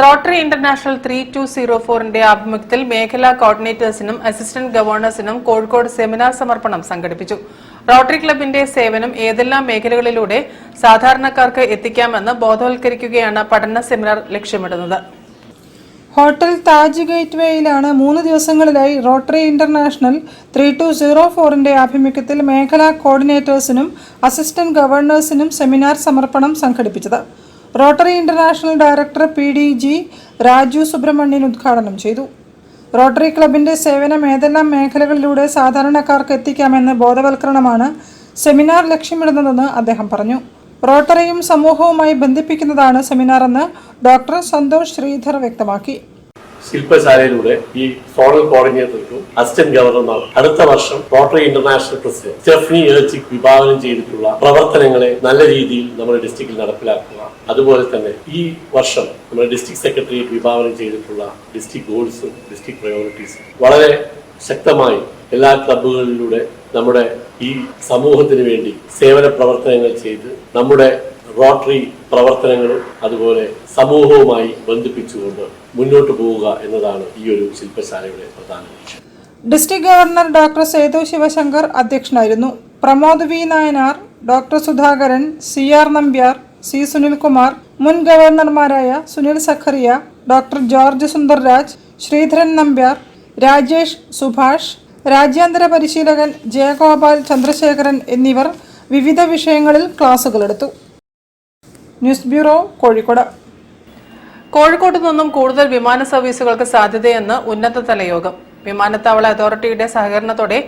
Rotary international 3204 ആഭിമുഖ്യത്തിൽ മേഖലാ കോർഡിനേറ്റേഴ്സിനും assistant ഗവർണേഴ്സിനും Kozhikode seminar സമർപ്പണം സംഘടിപ്പിച്ചു. റോട്ടറി ക്ലബിന്റെ സേവനം ഏതെല്ലാം മേഖലകളിലൂടെ സാധാരണക്കാർക്ക് എത്തിക്കാമെന്ന് ബോധവൽക്കരിക്കുകയാണ് പഠന സെമിനാർ ലക്ഷ്യമിടുന്നത്. ഹോട്ടൽ താജ് ഗേറ്റ്വേയിലാണ് 3 ദിവസങ്ങളിലായി റോട്ടറി ഇന്റർനാഷണൽ 3204 ആഭിമുഖ്യത്തിൽ മേഖലാ കോർഡിനേറ്റേഴ്സിനും അസിസ്റ്റന്റ് ഗവർണേഴ്സിനും സെമിനാർ സമർപ്പണം സംഘടിപ്പിച്ചത്. Rotary International director PDG Raju Subrahmanyan ഉദ്ഘാടനം ചെയ്തു. റോട്ടറി ക്ലബിന്റെ സേവനം ഏതെല്ലാം മേഖലകളിലൂടെ സാധാരണക്കാർക്ക് എത്തിക്കാമെന്ന ബോധവൽക്കരണമാണ് സെമിനാർ ലക്ഷ്യമിടുന്നതെന്ന് അദ്ദേഹം പറഞ്ഞു. റോട്ടറിയും സമൂഹവുമായി ബന്ധിപ്പിക്കുന്നതാണ് സെമിനാറെന്ന് ഡോക്ടർ സന്തോഷ് ശ്രീധർ വ്യക്തമാക്കി. ശില്പശാലയിലൂടെ ഈ സോണൽ കോർഡിനേറ്റർക്കും അസിസ്റ്റന്റ് ഗവർണർമാർക്കും അടുത്ത വർഷം റോട്ടറി ഇന്റർനാഷണൽ പ്രസിഡന്റ് സ്റ്റെഫനി ഏർച്ചിക് വിഭാവനം ചെയ്തിട്ടുള്ള പ്രവർത്തനങ്ങളെ നല്ല രീതിയിൽ നമ്മുടെ ഡിസ്ട്രിക്റ്റിൽ നടപ്പിലാക്കുക. അതുപോലെ തന്നെ ഈ വർഷം നമ്മുടെ ഡിസ്ട്രിക്ട് സെക്രട്ടേറിയറ്റ് വിഭാവനം ചെയ്തിട്ടുള്ള ഡിസ്ട്രിക്ട് ഗോൾസും ഡിസ്ട്രിക്ട് പ്രയോറിറ്റീസും വളരെ ശക്തമായി എല്ലാ ക്ലബ്ബുകളിലൂടെ നമ്മുടെ ഈ സമൂഹത്തിന് വേണ്ടി സേവന പ്രവർത്തനങ്ങൾ ചെയ്ത് നമ്മുടെ റോട്ടറി പ്രവർത്തനങ്ങളും അതുപോലെ സമൂഹവുമായി ബന്ധിപ്പിച്ചുകൊണ്ട് മുന്നോട്ട് പോവുക എന്നതാണ് ഈ ഒരു ശില്പശാലയുടെ പ്രധാന ലക്ഷ്യം. District governor doctor Sethu Sivasankar അധ്യക്ഷനായിരുന്നു. Pramod V Nayanar, doctor Sudhakaran, CR Nambiar, C Sunilkumar, മുൻ ഗവർണർമാരായ സുനിൽ സഖറിയ, ഡോക്ടർ ജോർജ് സുന്ദർരാജ്, ശ്രീധരൻ നമ്പ്യാർ, രാജേഷ് സുഭാഷ്, രാജ്യാന്തര പരിശീലകൻ ജയഗോപാൽ ചന്ദ്രശേഖരൻ എന്നിവർ വിവിധ വിഷയങ്ങളിൽ ക്ലാസുകളെടുത്തു. News bureau, Kozhikode. കോഴിക്കോട്ട് നിന്നും കൂടുതൽ വിമാന സർവീസുകൾക്ക് സാധ്യതയെന്ന് ഉന്നതതല യോഗം. വിമാനത്താവള അതോറിറ്റിയുടെ സഹകരണത്തോടെ